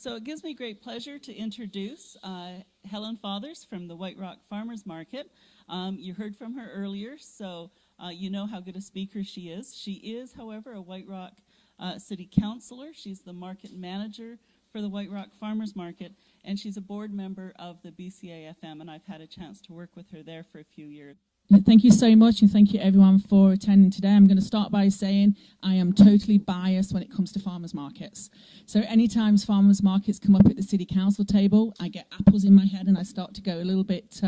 So it gives me great pleasure to introduce Helen Fathers from the White Rock Farmers Market. You heard from her earlier, so you know how good a speaker she is. She is, however, a White Rock City Councilor. She's the market manager for the White Rock Farmers Market, and she's a board member of the BCAFM, and I've had a chance to work with her there for a few years. Thank you so much, and thank you everyone for attending today. I'm going to start by saying I am totally biased when it comes to farmers markets. So anytime farmers markets come up at the city council table, I get apples in my head and I start to go a little bit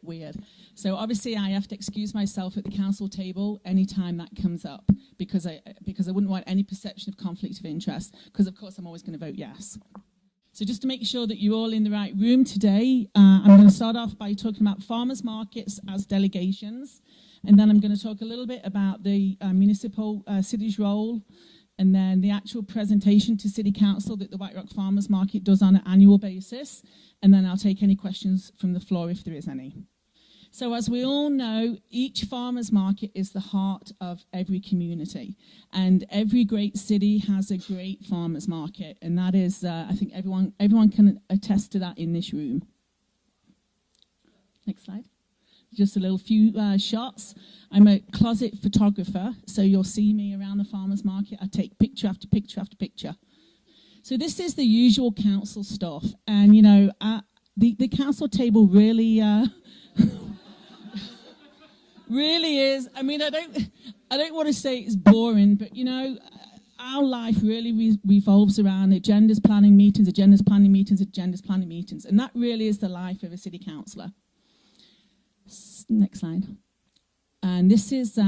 weird. So obviously I have to excuse myself at the council table anytime that comes up because I wouldn't want any perception of conflict of interest, because of course I'm always going to vote yes. So just to make sure that you're all in the right room today, I'm going to start off by talking about farmers markets as delegations, and then I'm going to talk a little bit about the municipal city's role, and then the actual presentation to City Council that the White Rock Farmers Market does on an annual basis, and then I'll take any questions from the floor if there is any. So as we all know, each farmers market is the heart of every community, and every great city has a great farmers market, and that is, I think everyone can attest to that in this room. Next slide. Just a little few shots. I'm a closet photographer, so you'll see me around the farmers market. I take picture after picture after picture. So this is the usual council stuff, and you know, the council table really really is. I mean, I don't want to say it's boring, but you know, our life really revolves around agendas, planning meetings, agendas, planning meetings, agendas, planning meetings, and that really is the life of a city councillor. Next slide. And this is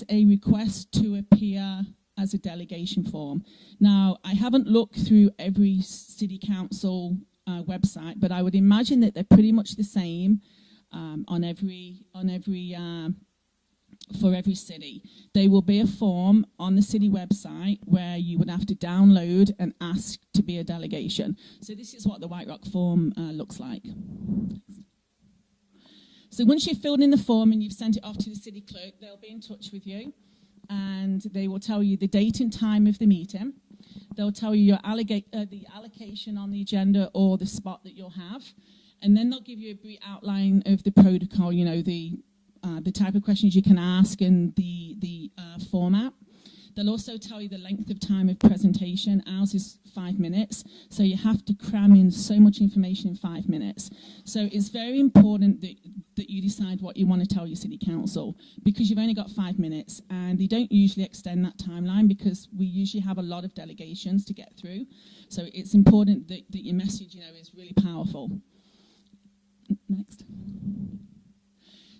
a request to appear as a delegation form. Now, I haven't looked through every city council website, but I would imagine that they're pretty much the same. For every city. There will be a form on the city website where you would have to download and ask to be a delegation. So this is what the White Rock form looks like. So once you've filled in the form and you've sent it off to the city clerk, they'll be in touch with you and they will tell you the date and time of the meeting. They'll tell you the allocation on the agenda or the spot that you'll have. And then they'll give you a brief outline of the protocol, you know, the type of questions you can ask and the format. They'll also tell you the length of time of presentation. Ours is 5 minutes, so you have to cram in so much information in 5 minutes. So it's very important that you decide what you want to tell your city council, because you've only got 5 minutes, and they don't usually extend that timeline because we usually have a lot of delegations to get through. So it's important that your message, you know, is really powerful. Next.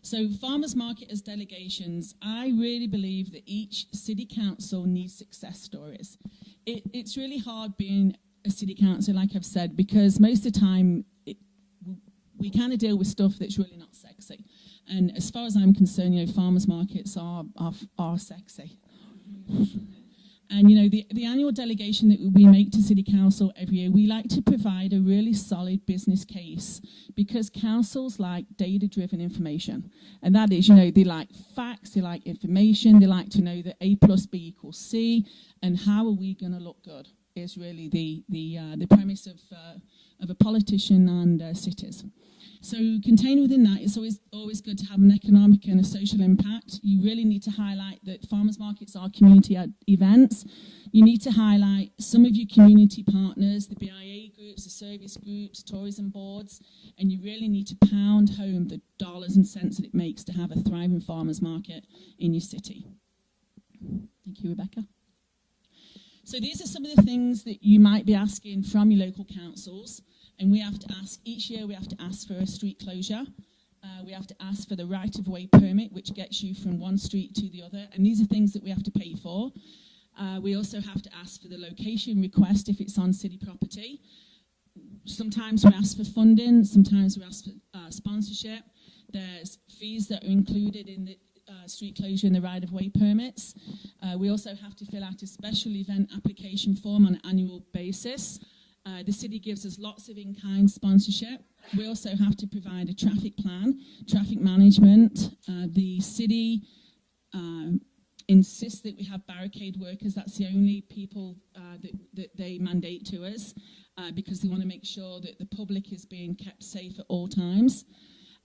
So farmers market as delegations, I really believe that each city council needs success stories. It's really hard being a city council, like I've said, because most of the time we kind of deal with stuff that's really not sexy. And as far as I'm concerned, you know, farmers markets are sexy. And, you know, the annual delegation that we make to City Council every year, we like to provide a really solid business case, because councils like data-driven information. And that is, you know, they like facts, they like information, they like to know that A plus B equals C, and how are we going to look good is really the premise of a politician and cities. So contained within that, it's always good to have an economic and a social impact. You really need to highlight that farmers markets are community events. You need to highlight some of your community partners, the BIA groups, the service groups, tourism boards, and you really need to pound home the dollars and cents that it makes to have a thriving farmers market in your city. Thank you, Rebecca. So these are some of the things that you might be asking from your local councils. And we have to ask, each year we have to ask for a street closure. We have to ask for the right-of-way permit, which gets you from one street to the other. And these are things that we have to pay for. We also have to ask for the location request if it's on city property. Sometimes we ask for funding, sometimes we ask for sponsorship. There's fees that are included in the street closure and the right-of-way permits. We also have to fill out a special event application form on an annual basis. The city gives us lots of in-kind sponsorship. We also have to provide a traffic plan, traffic management. The city insist that we have barricade workers. That's the only people that they mandate to us, because they want to make sure that the public is being kept safe at all times.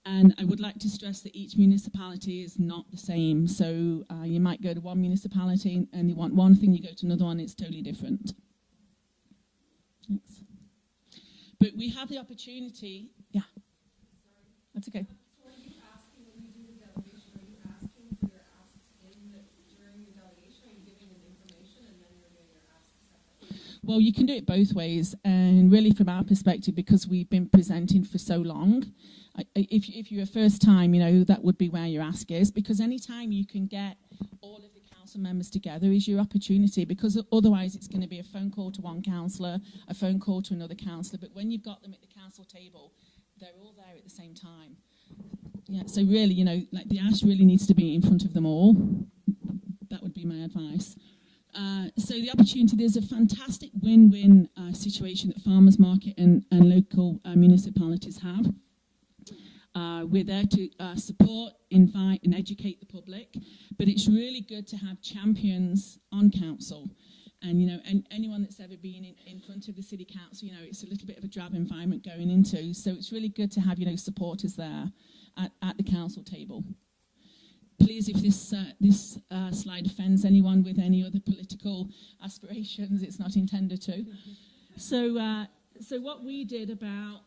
And I would like to stress that each municipality is not the same. So you might go to one municipality and you want one thing, you go to another one, it's totally different. Thanks. But we have the opportunity, yeah, that's okay. So are you asking, when you do the delegation, are you asking for your asks during the delegation? Are you giving them information and then you're doing your asks separately? Well, you can do it both ways, and really from our perspective, because we've been presenting for so long, if you're a first time, you know, that would be where your ask is, because any time you can get all of the council members together is your opportunity, because otherwise it's going to be a phone call to one councillor, a phone call to another councillor, but when you've got them at the council table, they're all there at the same time. Yeah, so really, you know, like the ask really needs to be in front of them all. That would be my advice. So the opportunity, there's a fantastic win-win situation that farmers market and local municipalities have. We're there to support, invite and educate the public, but it's really good to have champions on council. And, you know, anyone that's ever been in front of the city council, you know, it's a little bit of a drab environment going into. So it's really good to have, you know, supporters there at the council table. Please, if this slide offends anyone with any other political aspirations, it's not intended to. So what we did about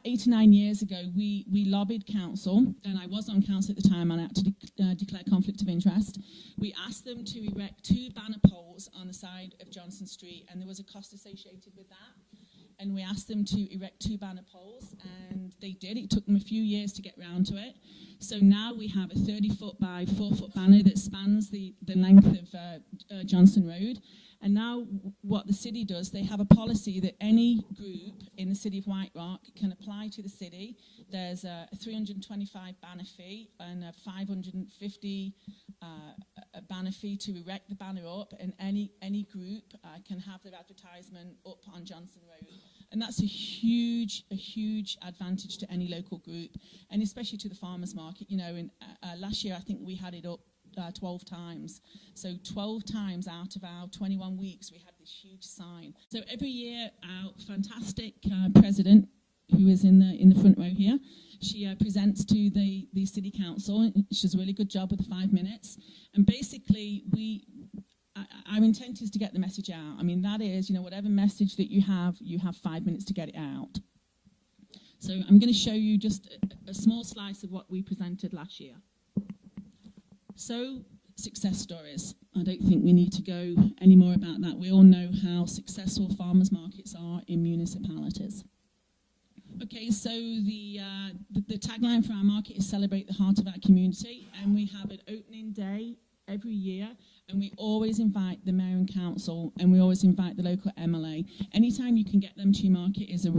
8 or 9 years ago, we lobbied council, and I was on council at the time, and I had to declare conflict of interest. We asked them to erect 2 banner poles on the side of Johnson Street, and there was a cost associated with that. And we asked them to erect 2 banner poles, and they did. It took them a few years to get round to it. So now we have a 30-foot by 4-foot banner that spans the length of Johnson Road. And now what the city does, they have a policy that any group in the city of White Rock can apply to the city. There's a 325 banner fee and a 550 banner fee to erect the banner up, and any group can have their advertisement up on Johnson Road. And that's a huge advantage to any local group, and especially to the farmers market. You know, and last year I think we had it up 12 times. So 12 times out of our 21 weeks we had this huge sign. So every year our fantastic president, who is in the front row here, she presents to the city council. She does a really good job with the 5 minutes. And basically our intent is to get the message out. I mean, that is, you know, whatever message that you have 5 minutes to get it out. So I'm going to show you just a small slice of what we presented last year. So, success stories. I don't think we need to go any more about that. We all know how successful farmers markets are in municipalities. Okay, so the tagline for our market is celebrate the heart of our community, and we have an opening day every year, and we always invite the mayor and council, and we always invite the local MLA. Anytime you can get them to your market is a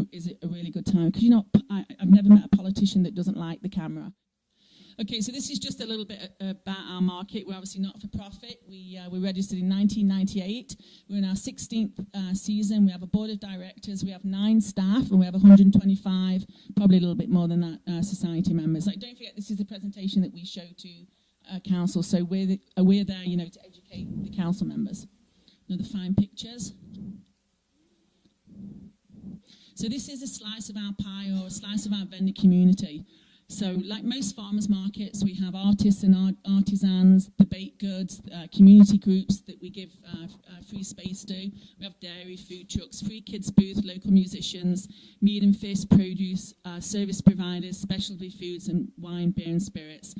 really good time, because, you know, I've never met a politician that doesn't like the camera. Okay, so this is just a little bit about our market. We're obviously not for profit. We're registered in 1998. We're in our 16th season. We have a board of directors. We have 9 staff, and we have 125, probably a little bit more than that, society members. Like, don't forget, this is a presentation that we show to council. So we're there, you know, to educate the council members. Another fine pictures. So this is a slice of our pie, or a slice of our vendor community. So, like most farmers markets, we have artists and artisans, the baked goods, community groups that we give free space to. We have dairy, food trucks, free kids booth, local musicians, meat and fish, produce, service providers, specialty foods, and wine, beer and spirits.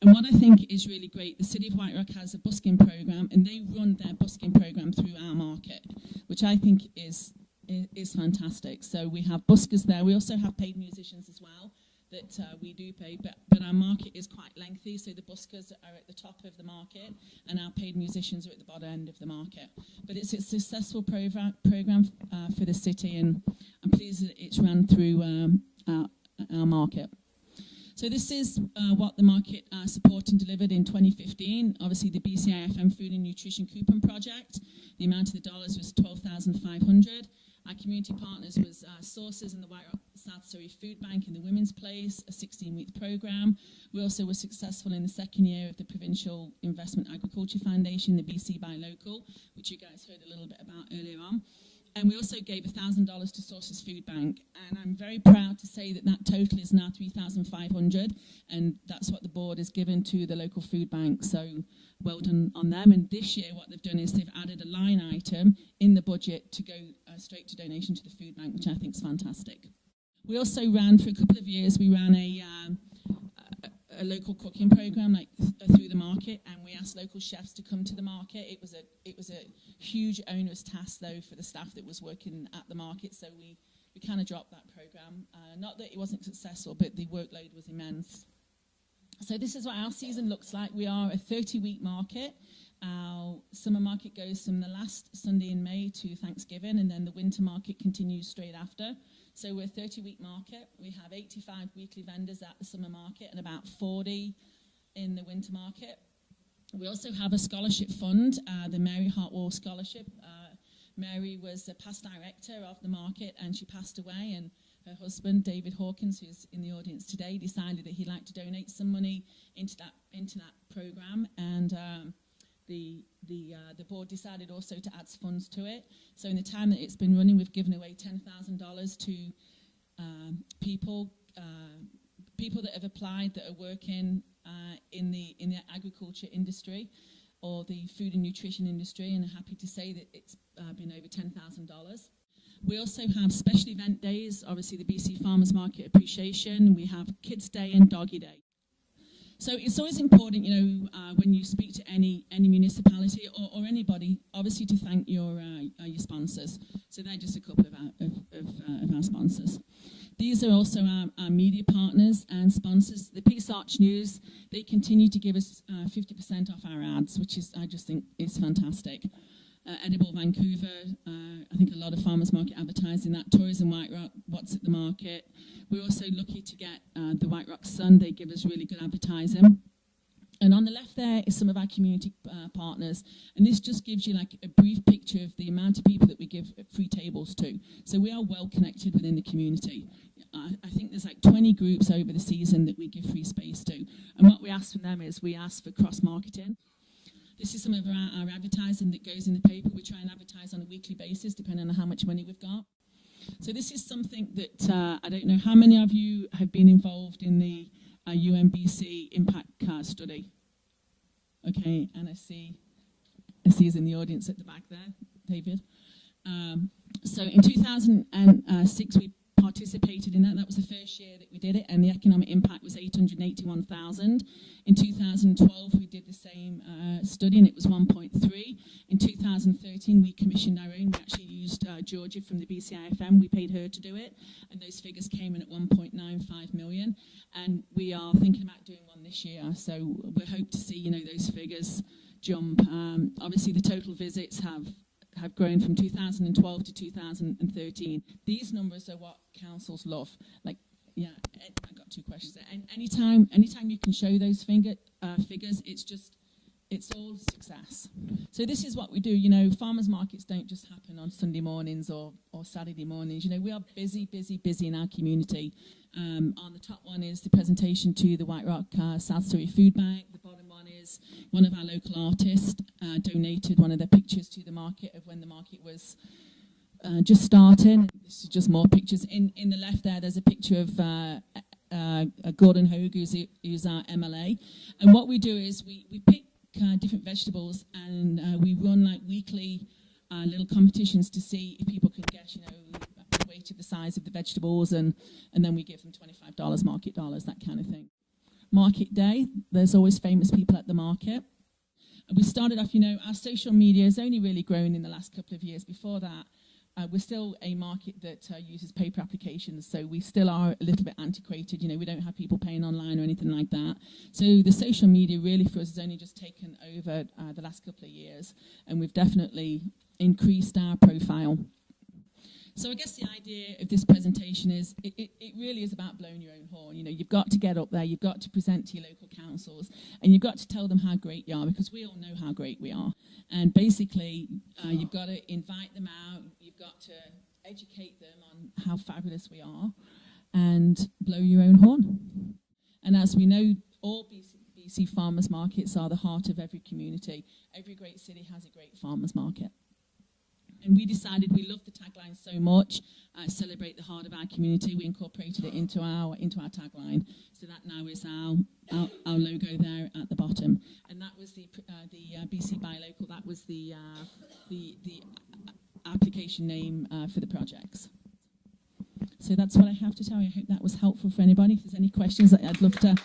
And what I think is really great, the City of White Rock has a busking program, and they run their busking program through our market, which I think is fantastic. So we have buskers there. We also have paid musicians as well that we do pay, but our market is quite lengthy, so the buskers are at the top of the market and our paid musicians are at the bottom end of the market. But it's a successful program for the city, and I'm pleased that it's run through our market. So this is what the market supported and delivered in 2015. Obviously the BCIFM Food and Nutrition Coupon Project, the amount of the dollars was $12,500. Our community partners was Sources and the White Rock South Surrey Food Bank in the Women's Place, a 16-week programme. We also were successful in the second year of the Provincial Investment Agriculture Foundation, the BC Buy Local, which you guys heard a little bit about earlier on. And we also gave $1,000 to Sources Food Bank. And I'm very proud to say that that total is now $3,500. And that's what the board has given to the local food bank. So well done on them. And this year what they've done is they've added a line item in the budget to go straight to donation to the food bank, which I think is fantastic. We also ran, for a couple of years, we ran a local cooking program through the market, and we asked local chefs to come to the market. It was a huge onerous task though for the staff that was working at the market, so we kind of dropped that program. Not that it wasn't successful, but the workload was immense. So this is what our season looks like. We are a 30-week market. Our summer market goes from the last Sunday in May to Thanksgiving, and then the winter market continues straight after. So we're a 30-week market. We have 85 weekly vendors at the summer market and about 40 in the winter market. We also have a scholarship fund, the Mary Hartwell Scholarship. Mary was a past director of the market, and she passed away, and her husband, David Hawkins, who's in the audience today, decided that he'd like to donate some money into that program, and the board decided also to add funds to it. So in the time that it's been running, we've given away $10,000 to people that have applied that are working in the agriculture industry or the food and nutrition industry, and I'm happy to say that it's been over $10,000. We also have special event days, obviously the BC Farmers Market Appreciation. We have Kids Day and Doggy Day. So it's always important, when you speak to any municipality or anybody, obviously to thank your sponsors. So they're just a couple of our sponsors. These are also our media partners and sponsors. The Peace Arch News, they continue to give us 50% off our ads, which I just think is fantastic. Edible Vancouver, I think a lot of farmers market advertising that. Tourism White Rock, What's at the Market. We're also lucky to get the White Rock Sun. They give us really good advertising. And on the left there is some of our community partners. And this just gives you like a brief picture of the amount of people that we give free tables to. So we are well connected within the community. I think there's like 20 groups over the season that we give free space to. And what we ask from them is we ask for cross-marketing. This is some of our advertising that goes in the paper. We try and advertise on a weekly basis, depending on how much money we've got. So this is something that I don't know how many of you have been involved in the UMBC impact study. Okay, and I see is in the audience at the back there, David. So in 2006, we participated in that. That was the first year that we did it, and the economic impact was 881,000. In 2012, we did the same study, and it was 1.3. In 2013, we commissioned our own. We actually used Georgia from the BCIFM. We paid her to do it, and those figures came in at 1.95 million. And we are thinking about doing one this year, so we hope to see those figures jump. Obviously, the total visits have grown from 2012 to 2013. These numbers are what councils love. Like, yeah, I've got two questions there. And anytime you can show those figures, it's all success. So this is what we do. Farmers markets don't just happen on Sunday mornings or Saturday mornings. We are busy in our community. On the top one is the presentation to the White Rock South Surrey Food Bank. The bottom one is one of our local artists donated one of their pictures to the market of when the market was just starting. This is just more pictures. In the left there, there's a picture of Gordon Hogue, who's our MLA. And what we do is we pick different vegetables, and we run like weekly little competitions to see if people can guess, the weight of the size of the vegetables, and then we give them $25 market dollars, that kind of thing. Market day, there's always famous people at the market. We started off, our social media has only really grown in the last couple of years. Before that, we're still a market that uses paper applications, so we still are a little bit antiquated. We don't have people paying online or anything like that. So the social media really for us has only just taken over the last couple of years, and we've definitely increased our profile. So I guess the idea of this presentation is it really is about blowing your own horn. You've got to get up there, you've got to present to your local councils, and you've got to tell them how great you are, because we all know how great we are. And basically, you've got to invite them out, you've got to educate them on how fabulous we are, and blow your own horn. And as we know, all BC farmers markets are the heart of every community. Every great city has a great farmers market. And we decided we love the tagline so much, celebrate the heart of our community. We incorporated it into our tagline. So that now is our logo there at the bottom. And that was the BC Buy Local. That was the application name for the projects. So that's what I have to tell you. I hope that was helpful for anybody. If there's any questions, I'd love to